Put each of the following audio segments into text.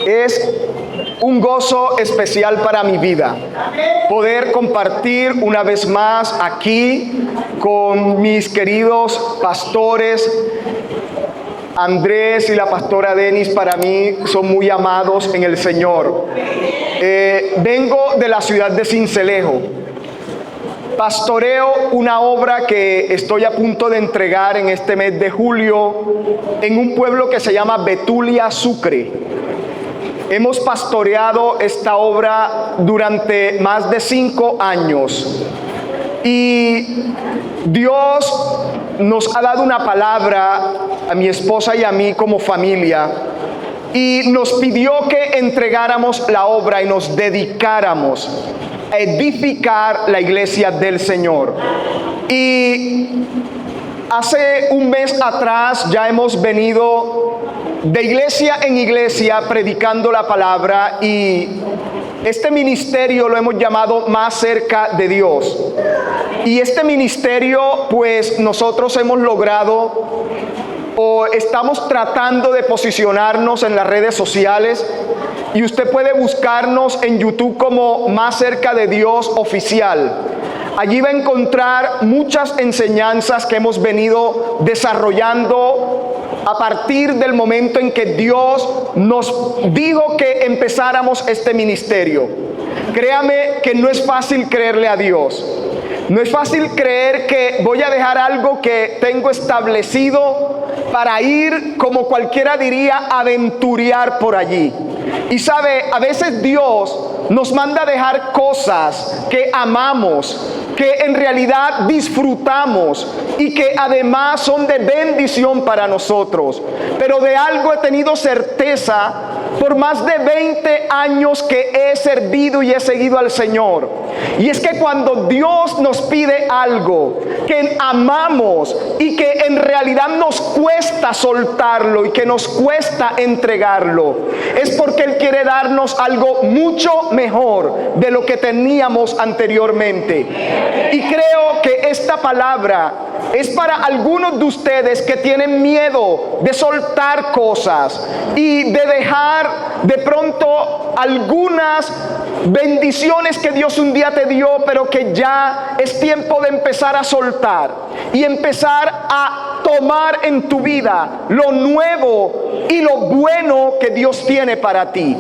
Es un gozo especial para mi vida poder compartir una vez más aquí con mis queridos pastores. Andrés y la pastora Denis para mí son muy amados en el Señor. Vengo de la ciudad de Sincelejo. Pastoreo una obra que estoy a punto de entregar en este mes de julio en un pueblo que se llama Betulia, Sucre. Hemos pastoreado esta obra durante más de 5 años y Dios nos ha dado una palabra a mi esposa y a mí como familia y nos pidió que entregáramos la obra y nos dedicáramos a edificar la iglesia del Señor. Y hace un mes atrás ya hemos venido de iglesia en iglesia predicando la palabra, y este ministerio lo hemos llamado Más Cerca de Dios. Y este ministerio, pues nosotros hemos logrado o estamos tratando de posicionarnos en las redes sociales, y usted puede buscarnos en YouTube como Más Cerca de Dios Oficial. Allí va a encontrar muchas enseñanzas que hemos venido desarrollando a partir del momento en que Dios nos dijo que empezáramos este ministerio. Créame que no es fácil creerle a Dios. No es fácil creer que voy a dejar algo que tengo establecido para ir, como cualquiera diría, aventurear por allí. Y sabe, a veces Dios nos manda a dejar cosas que amamos, que en realidad disfrutamos y que además son de bendición para nosotros. Pero de algo he tenido certeza por más de 20 años que he servido y he seguido al Señor. Y es que cuando Dios nos pide algo que amamos y que en realidad nos cuesta soltarlo y que nos cuesta entregarlo, es porque Él quiere darnos algo mucho mejor de lo que teníamos anteriormente. Y creo que esta palabra es para algunos de ustedes que tienen miedo de soltar cosas y de dejar de pronto algunas bendiciones que Dios un día te dio, pero que ya es tiempo de empezar a soltar y empezar a tomar en tu vida lo nuevo y lo bueno que Dios tiene para ti.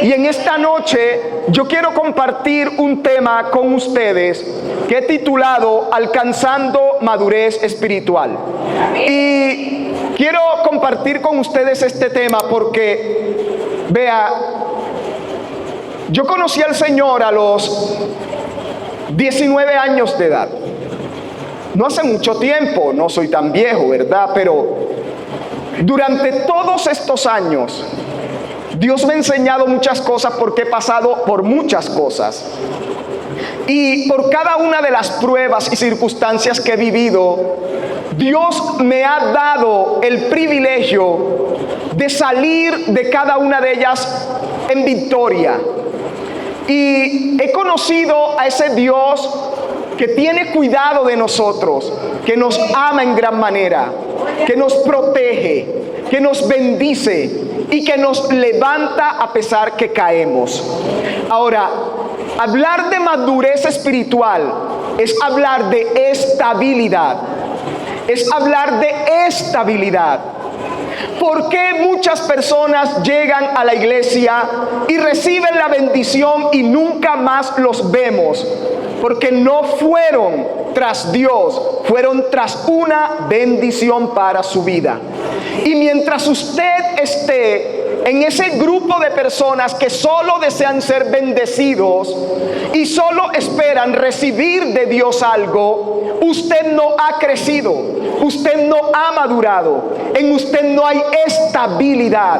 Y en esta noche yo quiero compartir un tema con ustedes que he titulado Alcanzando Madurez Espiritual. Y quiero compartir con ustedes este tema porque, vea, yo conocí al Señor a los 19 años de edad. No hace mucho tiempo, no soy tan viejo, ¿verdad? Pero durante todos estos años, Dios me ha enseñado muchas cosas porque he pasado por muchas cosas. Y por cada una de las pruebas y circunstancias que he vivido, Dios me ha dado el privilegio de salir de cada una de ellas en victoria. Y he conocido a ese Dios que tiene cuidado de nosotros, que nos ama en gran manera, que nos protege, que nos bendice y que nos levanta a pesar que caemos. Ahora, hablar de madurez espiritual es hablar de estabilidad. Es hablar de estabilidad. ¿Por qué muchas personas llegan a la iglesia y reciben la bendición y nunca más los vemos? Porque no fueron tras Dios, fueron tras una bendición para su vida. Y mientras usted esté en ese grupo de personas que solo desean ser bendecidos y solo esperan recibir de Dios algo, usted no ha crecido, usted no ha madurado, en usted no hay estabilidad.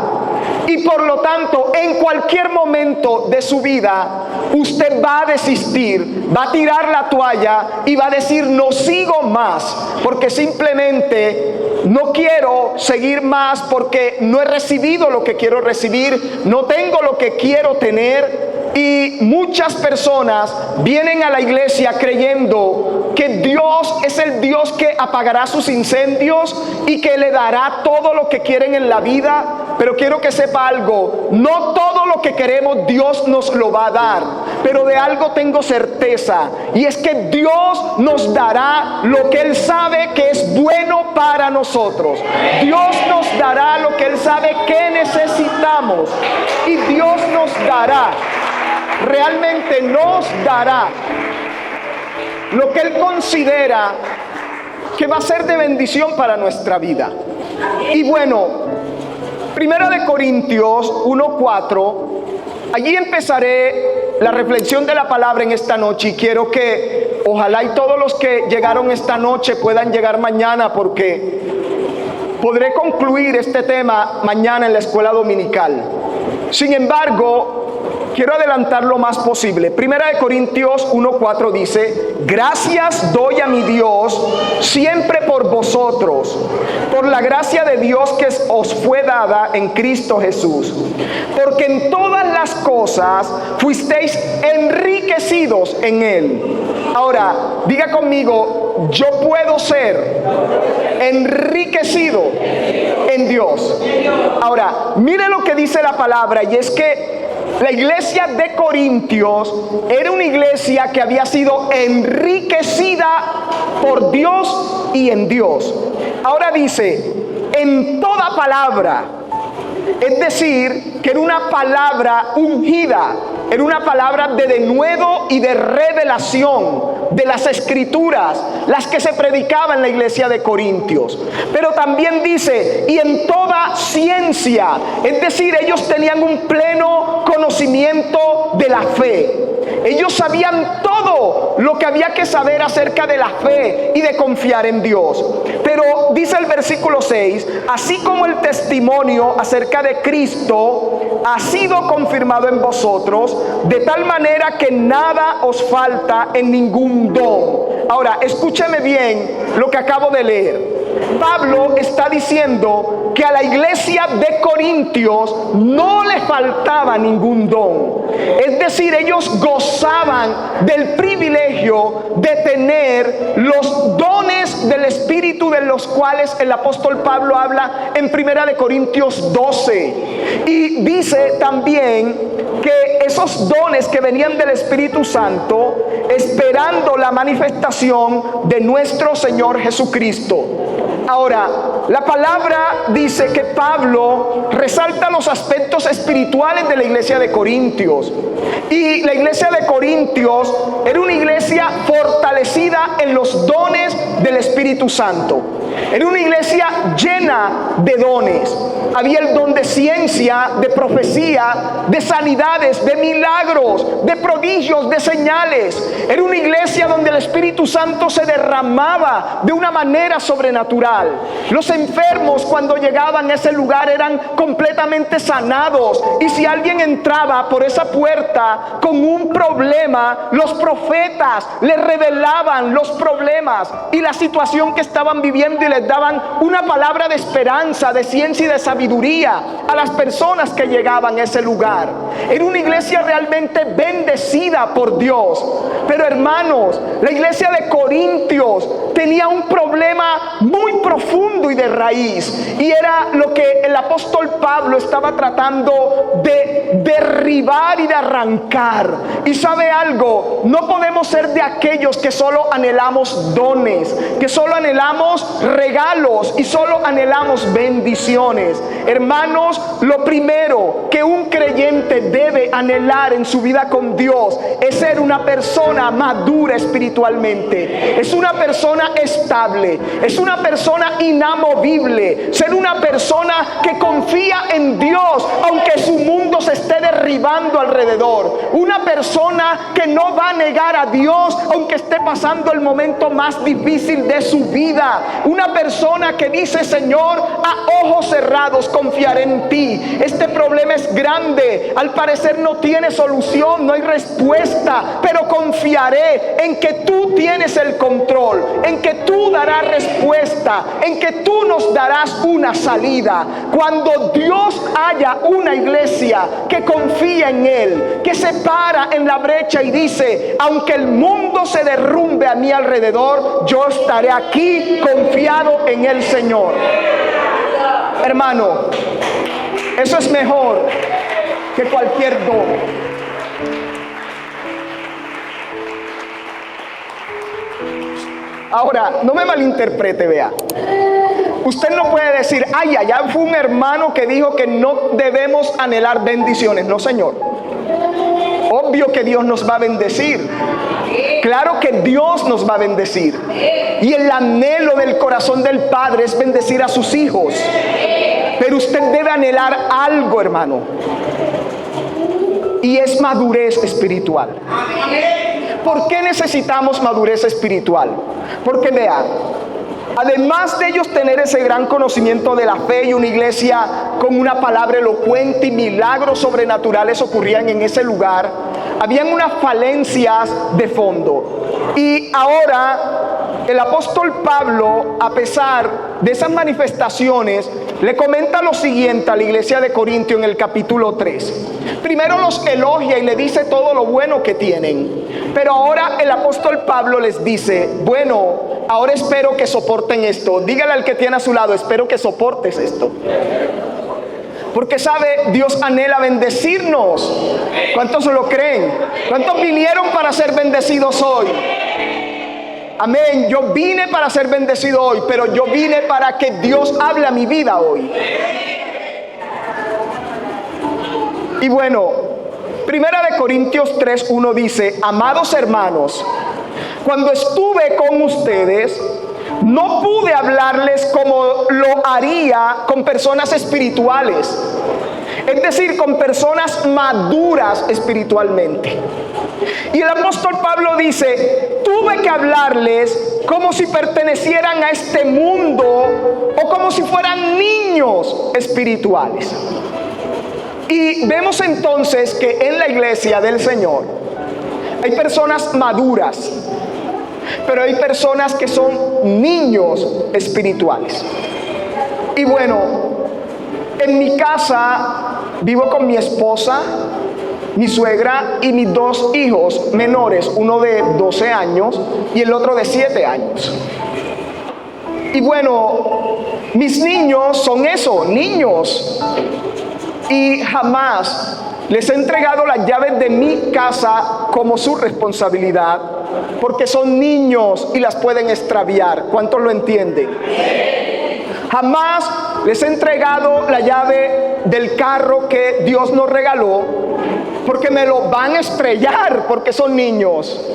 Y por lo tanto, en cualquier momento de su vida, usted va a desistir, va a tirar la toalla y va a decir: no sigo más, porque simplemente no quiero seguir más, porque no he recibido lo que quiero recibir, no tengo lo que quiero tener. Y muchas personas vienen a la iglesia creyendo que Dios es el Dios que apagará sus incendios y que le dará todo lo que quieren en la vida. Pero quiero que sepa algo, no todo lo que queremos Dios nos lo va a dar, pero de algo tengo certeza, y es que Dios nos dará lo que Él sabe que es bueno para nosotros. Dios nos dará lo que Él sabe que necesitamos, y Dios nos dará, realmente nos dará lo que Él considera que va a ser de bendición para nuestra vida. Y bueno, Primera de Corintios 1:4, allí empezaré la reflexión de la palabra en esta noche, y quiero que ojalá y todos los que llegaron esta noche puedan llegar mañana, porque podré concluir este tema mañana en la escuela dominical. Sin embargo, quiero adelantar lo más posible. Primera de Corintios 1:4 dice: gracias doy a mi Dios siempre por vosotros, por la gracia de Dios que os fue dada en Cristo Jesús, porque en todas las cosas fuisteis enriquecidos en Él. Ahora, diga conmigo: yo puedo ser enriquecido en Dios. Ahora, mire lo que dice la palabra, y es que la iglesia de Corintios era una iglesia que había sido enriquecida por Dios y en Dios. Ahora dice, en toda palabra, es decir, que era una palabra ungida, era una palabra de denuedo y de revelación de las escrituras, las que se predicaban en la iglesia de Corintios. Pero también dice, y en toda ciencia, es decir, ellos tenían un pleno conocimiento de la fe. Ellos sabían todo lo que había que saber acerca de la fe y de confiar en Dios. Pero dice el versículo 6, así como el testimonio acerca de Cristo ha sido confirmado en vosotros, de tal manera que nada os falta en ningún don. Ahora, escúcheme bien lo que acabo de leer. Pablo está diciendo que a la iglesia de Corintios no le faltaba ningún don. Es decir, ellos gozaban del privilegio de tener los dones del Espíritu, de los cuales el apóstol Pablo habla en 1 de Corintios 12. Y dice también que esos dones que venían del Espíritu Santo, esperando la manifestación de nuestro Señor Jesucristo. Ahora, la palabra dice que Pablo resalta los aspectos espirituales de la iglesia de Corintios. Y la iglesia de Corintios era una iglesia fortalecida en los dones del Espíritu Santo. Era una iglesia llena de dones. Había el don de ciencia, de profecía, de sanidades, de milagros, de prodigios, de señales. Era una iglesia donde el Espíritu Santo se derramaba de una manera sobrenatural. Los enfermos, cuando llegaban a ese lugar, eran completamente sanados. Y si alguien entraba por esa puerta con un problema, los profetas les revelaban los problemas y la situación que estaban viviendo, y les daban una palabra de esperanza, de ciencia y de sabiduría a las personas que llegaban a ese lugar. Era una iglesia realmente bendecida por Dios. Pero hermanos, la iglesia de Corintios tenía un problema muy profundo y de raíz, y era lo que el apóstol Pablo estaba tratando de derribar y de arrancar. Y sabe algo, no podemos ser de aquellos que solo anhelamos dones, que solo anhelamos regalos y solo anhelamos bendiciones. Hermanos, lo primero que un creyente debe anhelar en su vida con Dios es ser una persona madura espiritualmente, es una persona estable, es una persona inamovible, ser una persona que confía en Dios aunque su mundo se esté derribando alrededor, una persona que no va a negar a Dios aunque esté pasando el momento más difícil de su vida, una persona que dice: Señor, a ojos cerrados confiaré en ti. Este problema es grande, al parecer no tiene solución, no hay respuesta, pero confiaré en que tú tienes el control, en que tú darás respuesta, en que tú tú nos darás una salida. Cuando Dios haya una iglesia que confía en Él, que se para en la brecha y dice: aunque el mundo se derrumbe a mi alrededor, yo estaré aquí confiado en el Señor. Hermano, eso es mejor que cualquier don. Ahora, no me malinterprete, vea. Usted no puede decir: ay, allá fue un hermano que dijo que no debemos anhelar bendiciones. No, señor. Obvio que Dios nos va a bendecir. Claro que Dios nos va a bendecir. Y el anhelo del corazón del Padre es bendecir a sus hijos. Pero usted debe anhelar algo, hermano. Y es madurez espiritual. ¿Por qué necesitamos madurez espiritual? Porque vea, además de ellos tener ese gran conocimiento de la fe y una iglesia con una palabra elocuente y milagros sobrenaturales ocurrían en ese lugar, habían unas falencias de fondo. Y ahora el apóstol Pablo, a pesar de esas manifestaciones, le comenta lo siguiente a la iglesia de Corintio en el capítulo 3. Primero los elogia y le dice todo lo bueno que tienen. Pero ahora el apóstol Pablo les dice: bueno, ahora espero que soporten esto. Dígale al que tiene a su lado: espero que soportes esto. Porque sabe, Dios anhela bendecirnos. ¿Cuántos lo creen? ¿Cuántos vinieron para ser bendecidos hoy? Amén. Yo vine para ser bendecido hoy, pero yo vine para que Dios hable a mi vida hoy. Y bueno, Primera de Corintios 3:1 dice: amados hermanos, cuando estuve con ustedes, no pude hablarles como lo haría con personas espirituales, es decir, con personas maduras espiritualmente. Y el apóstol Pablo dice: tuve que hablarles como si pertenecieran a este mundo o como si fueran niños espirituales. Y vemos entonces que en la iglesia del Señor hay personas maduras, pero hay personas que son niños espirituales. Y bueno, en mi casa vivo con mi esposa, mi suegra y mis dos hijos menores, uno de 12 años y el otro de 7 años. Y bueno, mis niños son eso, niños. Y jamás les he entregado las llaves de mi casa como su responsabilidad, porque son niños y las pueden extraviar. ¿Cuántos lo entienden? Jamás les he entregado la llave del carro que Dios nos regaló, porque me lo van a estrellar, porque son niños.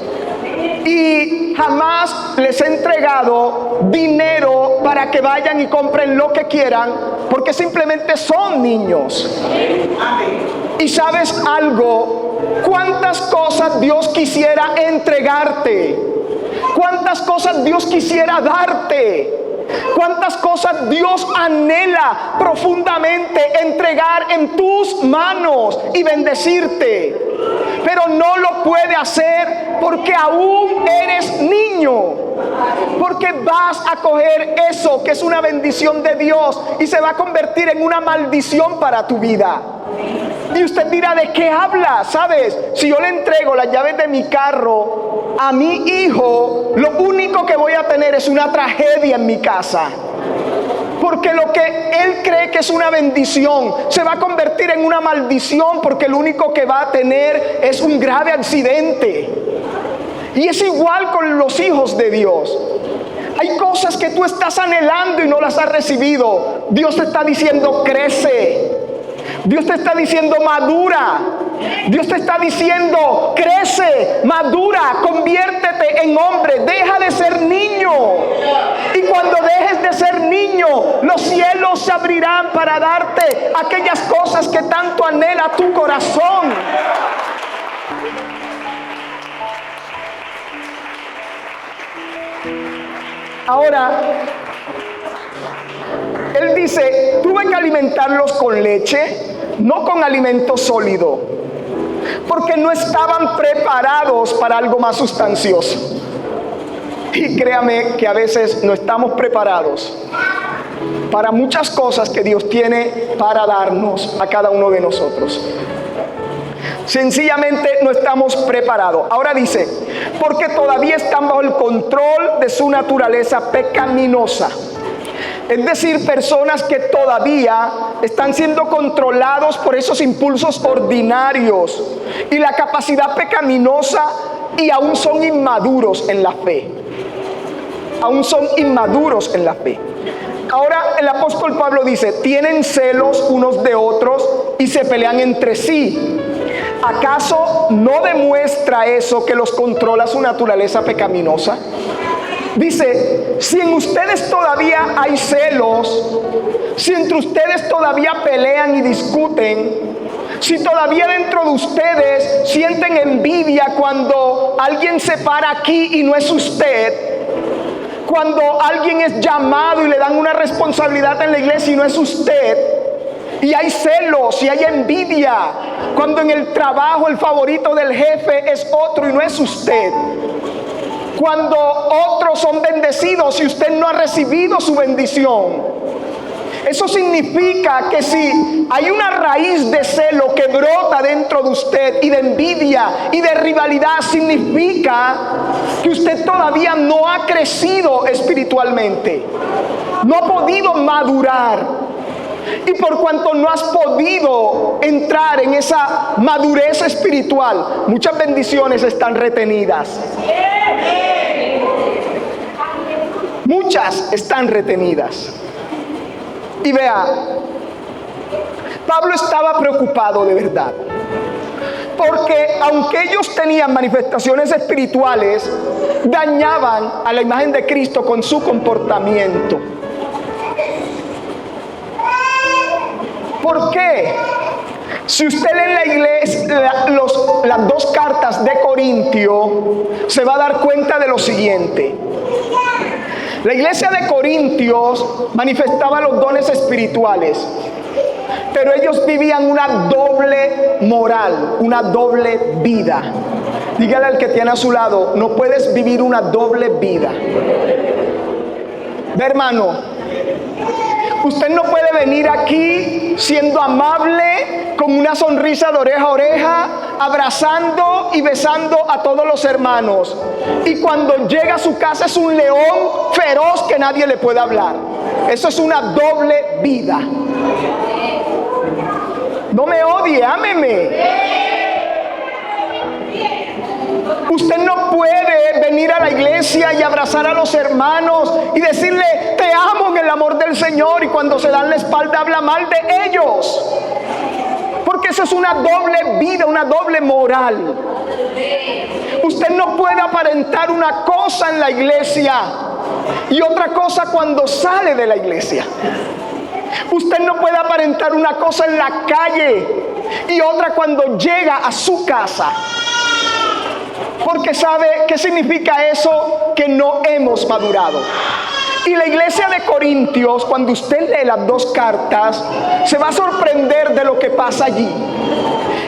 Y jamás les he entregado dinero para que vayan y compren lo que quieran, porque simplemente son niños. Y sabes algo, cuántas cosas Dios quisiera entregarte, cuántas cosas Dios quisiera darte, cuántas cosas Dios anhela profundamente entregar en tus manos y bendecirte, pero no lo puede hacer porque aún eres niño, porque vas a coger eso que es una bendición de Dios y se va a convertir en una maldición para tu vida. Y usted dirá: ¿de qué habla? ¿Sabes? Si yo le entrego las llaves de mi carro a mi hijo, lo único que voy a tener es una tragedia en mi casa. Porque lo que él cree que es una bendición se va a convertir en una maldición, porque lo único que va a tener es un grave accidente. Y es igual con los hijos de Dios. Hay cosas que tú estás anhelando y no las has recibido. Dios te está diciendo: crece. Dios te está diciendo: madura. Dios te está diciendo: crece, madura, conviértete en hombre, deja de ser niño. Y cuando dejes de ser niño, los cielos se abrirán para darte aquellas cosas que tanto anhela tu corazón. Ahora, él dice: tuve que alimentarlos con leche, no con alimento sólido, porque no estaban preparados para algo más sustancioso. Y créame que a veces no estamos preparados para muchas cosas que Dios tiene para darnos a cada uno de nosotros. Sencillamente no estamos preparados. Ahora dice, porque todavía están bajo el control de su naturaleza pecaminosa. Es decir, personas que todavía están siendo controlados por esos impulsos ordinarios y la capacidad pecaminosa, y aún son inmaduros en la fe. Aún son inmaduros en la fe. Ahora el apóstol Pablo dice, tienen celos unos de otros y se pelean entre sí. ¿Acaso no demuestra eso que los controla su naturaleza pecaminosa? Dice, si en ustedes todavía hay celos, si entre ustedes todavía pelean y discuten, si todavía dentro de ustedes sienten envidia cuando alguien se para aquí y no es usted, cuando alguien es llamado y le dan una responsabilidad en la iglesia y no es usted, y hay celos y hay envidia, cuando en el trabajo el favorito del jefe es otro y no es usted, cuando otros son bendecidos y usted no ha recibido su bendición, eso significa que si hay una raíz de celo que brota dentro de usted y de envidia y de rivalidad, significa que usted todavía no ha crecido espiritualmente, no ha podido madurar. Y por cuanto no has podido entrar en esa madurez espiritual, muchas bendiciones están retenidas. Muchas están retenidas. Y vea, Pablo estaba preocupado de verdad, porque aunque ellos tenían manifestaciones espirituales, dañaban a la imagen de Cristo con su comportamiento. ¿Por qué? Si usted lee en la iglesia las dos cartas de Corintio, se va a dar cuenta de lo siguiente. La iglesia de Corintios manifestaba los dones espirituales, pero ellos vivían una doble moral, una doble vida. Dígale al que tiene a su lado, no puedes vivir una doble vida. Ve, hermano, usted no puede venir aquí siendo amable, con una sonrisa de oreja a oreja, abrazando y besando a todos los hermanos, y cuando llega a su casa es un león feroz que nadie le puede hablar. Eso es una doble vida. No me odie, ámeme. Usted no puede venir a la iglesia y abrazar a los hermanos y decirle te amo en el amor del Señor, y cuando se dan la espalda habla mal de ellos, porque eso es una doble vida, una doble moral. Usted no puede aparentar una cosa en la iglesia y otra cosa cuando sale de la iglesia. Usted no puede aparentar una cosa en la calle y otra cuando llega a su casa. Porque ¿sabe qué significa eso? Que no hemos madurado. Y la iglesia de Corintios, cuando usted lee las dos cartas, se va a sorprender de lo que pasa allí.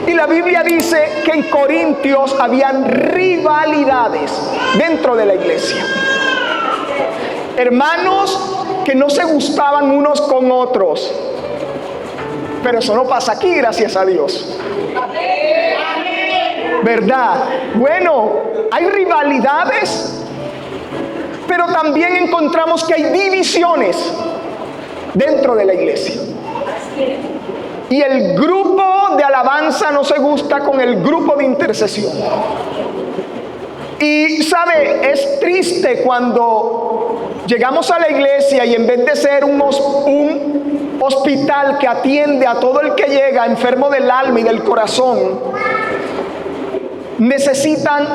Y la Biblia dice que en Corintios habían rivalidades dentro de la iglesia. Hermanos que no se gustaban unos con otros. Pero eso no pasa aquí, gracias a Dios. ¿Verdad? Bueno, hay rivalidades, pero también encontramos que hay divisiones dentro de la iglesia. Y el grupo de alabanza no se gusta con el grupo de intercesión. Y sabe, es triste cuando llegamos a la iglesia y en vez de ser un hospital que atiende a todo el que llega enfermo del alma y del corazón, necesitan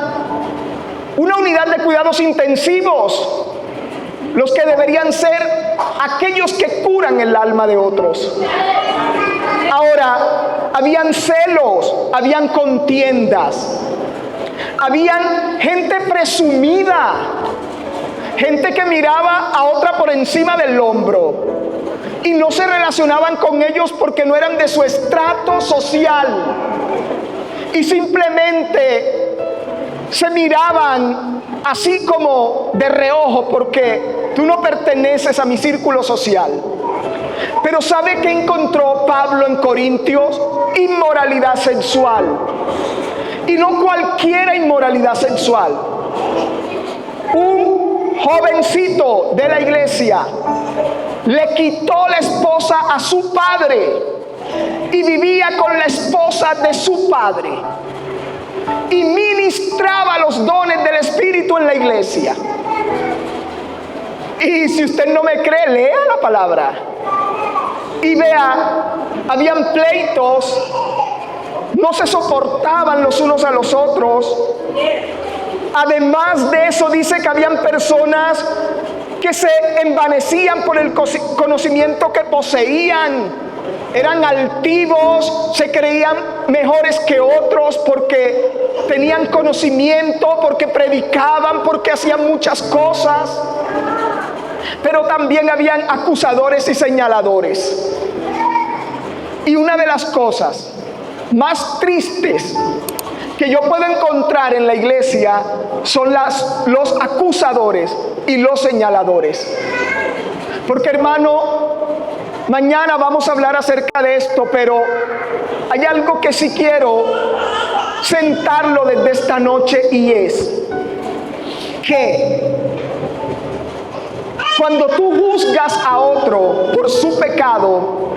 una unidad de cuidados intensivos, los que deberían ser aquellos que curan el alma de otros. Ahora, habían celos, habían contiendas, habían gente presumida, gente que miraba a otra por encima del hombro y no se relacionaban con ellos porque no eran de su estrato social. Y simplemente se miraban así como de reojo porque tú no perteneces a mi círculo social. Pero ¿sabe qué encontró Pablo en Corintios? Inmoralidad sexual. Y no cualquiera inmoralidad sexual. Un jovencito de la iglesia le quitó la esposa a su padre y vivía con la esposa de su padre y ministraba los dones del Espíritu en la iglesia. Y si usted no me cree, lea la palabra y vea, habían pleitos, no se soportaban los unos a los otros. Además de eso, dice que habían personas que se envanecían por el conocimiento que poseían. Eran altivos, se creían mejores que otros porque tenían conocimiento, porque predicaban, porque hacían muchas cosas. Pero también habían acusadores y señaladores. Y una de las cosas más tristes que yo puedo encontrar en la iglesia son los acusadores y los señaladores. Porque, hermano, mañana vamos a hablar acerca de esto, pero hay algo que sí quiero sentarlo desde esta noche, y es que cuando tú juzgas a otro por su pecado,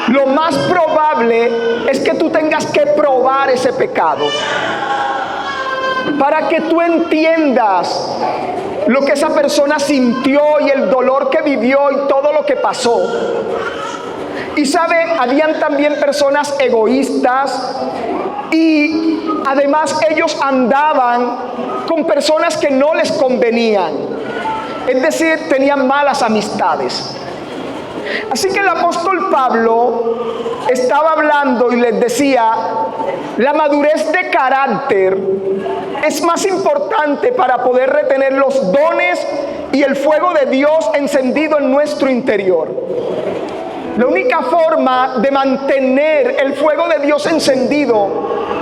lo más probable es que tú tengas que probar ese pecado para que tú entiendas lo que esa persona sintió y el dolor que vivió y todo lo que pasó. Y sabe, habían también personas egoístas y además ellos andaban con personas que no les convenían. Es decir, tenían malas amistades. Así que el apóstol Pablo estaba hablando y les decía, la madurez de carácter es más importante para poder retener los dones y el fuego de Dios encendido en nuestro interior. La única forma de mantener el fuego de Dios encendido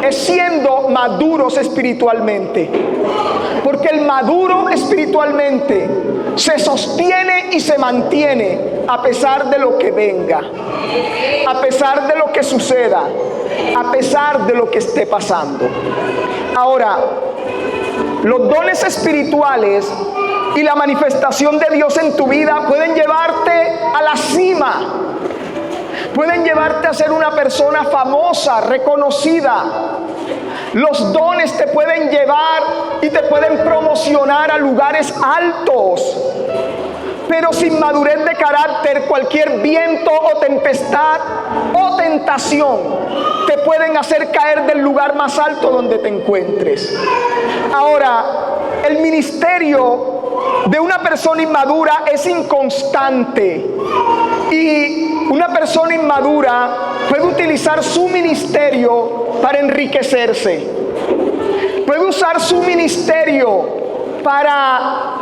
es siendo maduros espiritualmente. Porque el maduro espiritualmente se sostiene y se mantiene a pesar de lo que venga, a pesar de lo que suceda, a pesar de lo que esté pasando. Ahora, los dones espirituales y la manifestación de Dios en tu vida pueden llevarte a la cima. Pueden llevarte a ser una persona famosa, reconocida. Los dones te pueden llevar y te pueden promocionar a lugares altos. Pero sin madurez de carácter, cualquier viento o tempestad o tentación te pueden hacer caer del lugar más alto donde te encuentres. Ahora, el ministerio de una persona inmadura es inconstante. Y una persona inmadura puede utilizar su ministerio para enriquecerse. Puede usar su ministerio para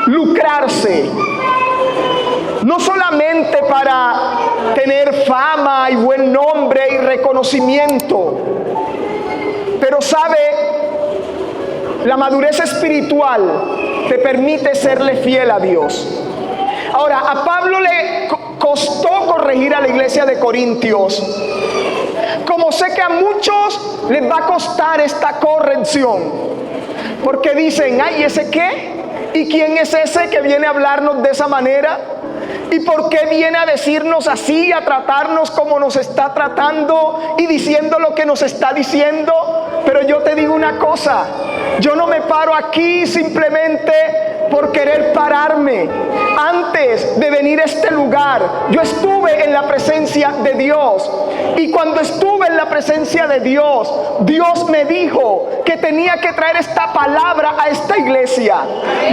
lucrarse. No solamente para tener fama y buen nombre y reconocimiento, pero sabe, la madurez espiritual te permite serle fiel a Dios. Ahora, a Pablo le costó corregir a la iglesia de Corintios, como sé que a muchos les va a costar esta corrección, porque dicen, ay, ¿ese qué? ¿Y quién es ese que viene a hablarnos de esa manera? ¿Y por qué viene a decirnos así, a tratarnos como nos está tratando y diciendo lo que nos está diciendo? Pero yo te digo una cosa, yo no me paro aquí simplemente por querer pararme. Antes de venir a este lugar, yo estuve en la presencia de Dios. Y cuando estuve en la presencia de Dios, Dios me dijo que tenía que traer esta palabra a esta iglesia.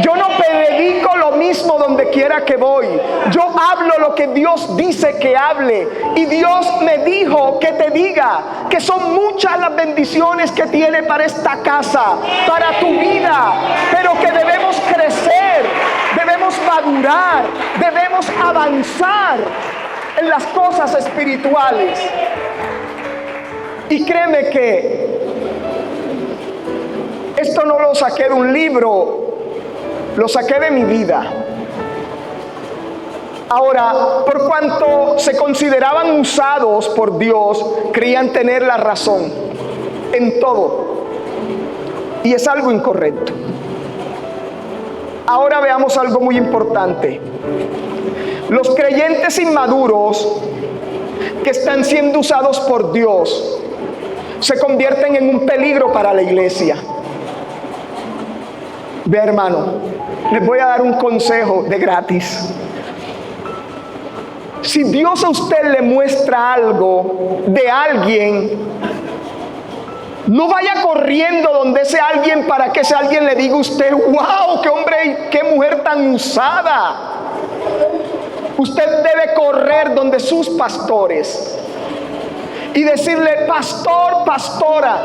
Yo no predico lo mismo donde quiera que voy. Yo hablo lo que Dios dice que hable. Y Dios me dijo que te diga que son muchas las bendiciones que tiene para esta casa, para tu vida, pero que debemos crecer, debemos madurar, debemos avanzar en las cosas espirituales. Y créeme que esto no lo saqué de un libro, lo saqué de mi vida. Ahora, por cuanto se consideraban usados por Dios, creían tener la razón en todo. Y es algo incorrecto. Ahora veamos algo muy importante. Los creyentes inmaduros que están siendo usados por Dios se convierten en un peligro para la iglesia. Ve, hermano, les voy a dar un consejo de gratis. Si Dios a usted le muestra algo de alguien, no vaya corriendo donde ese alguien para que ese alguien le diga a usted: wow, qué hombre, qué mujer tan usada. Usted debe correr donde sus pastores y decirle: pastor, pastora,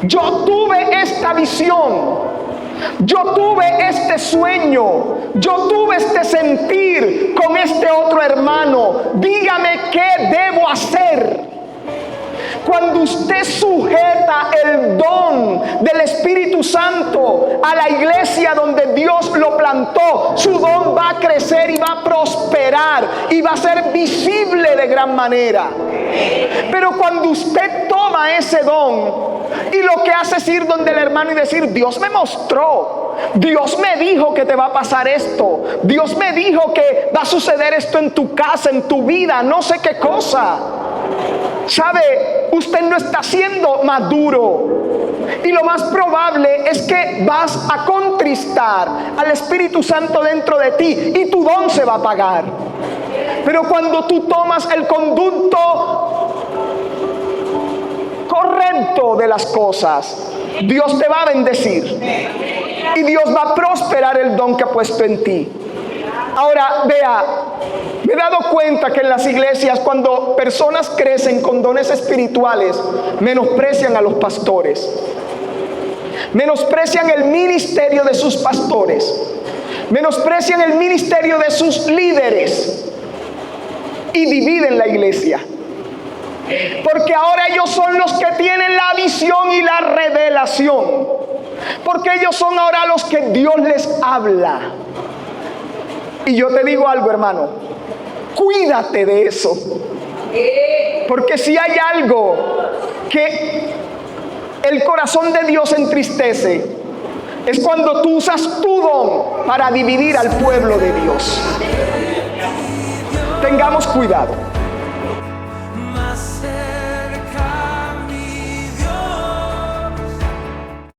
yo tuve esta visión, yo tuve este sueño, yo tuve este sentir con este otro hermano, dígame qué debo hacer. Cuando usted sujeta el don del Espíritu Santo a la iglesia donde Dios lo plantó, su don va a crecer y va a prosperar y va a ser visible de gran manera. Pero cuando usted toma ese don y lo que hace es ir donde el hermano y decir: Dios me mostró, Dios me dijo que te va a pasar esto, Dios me dijo que va a suceder esto en tu casa, en tu vida, no sé qué cosa. ¿Sabe? Usted no está siendo maduro. Y lo más probable es que vas a contristar al Espíritu Santo dentro de ti y tu don se va a apagar. Pero cuando tú tomas el conducto correcto de las cosas, Dios te va a bendecir y Dios va a prosperar el don que ha puesto en ti. Ahora, vea, me he dado cuenta que en las iglesias, cuando personas crecen con dones espirituales, menosprecian a los pastores, menosprecian el ministerio de sus pastores, menosprecian el ministerio de sus líderes y dividen la iglesia. Porque ahora ellos son los que tienen la visión y la revelación, porque ellos son ahora los que Dios les habla. Y yo te digo algo, hermano, cuídate de eso. Porque si hay algo que el corazón de Dios entristece, es cuando tú usas tu don para dividir al pueblo de Dios. Tengamos cuidado.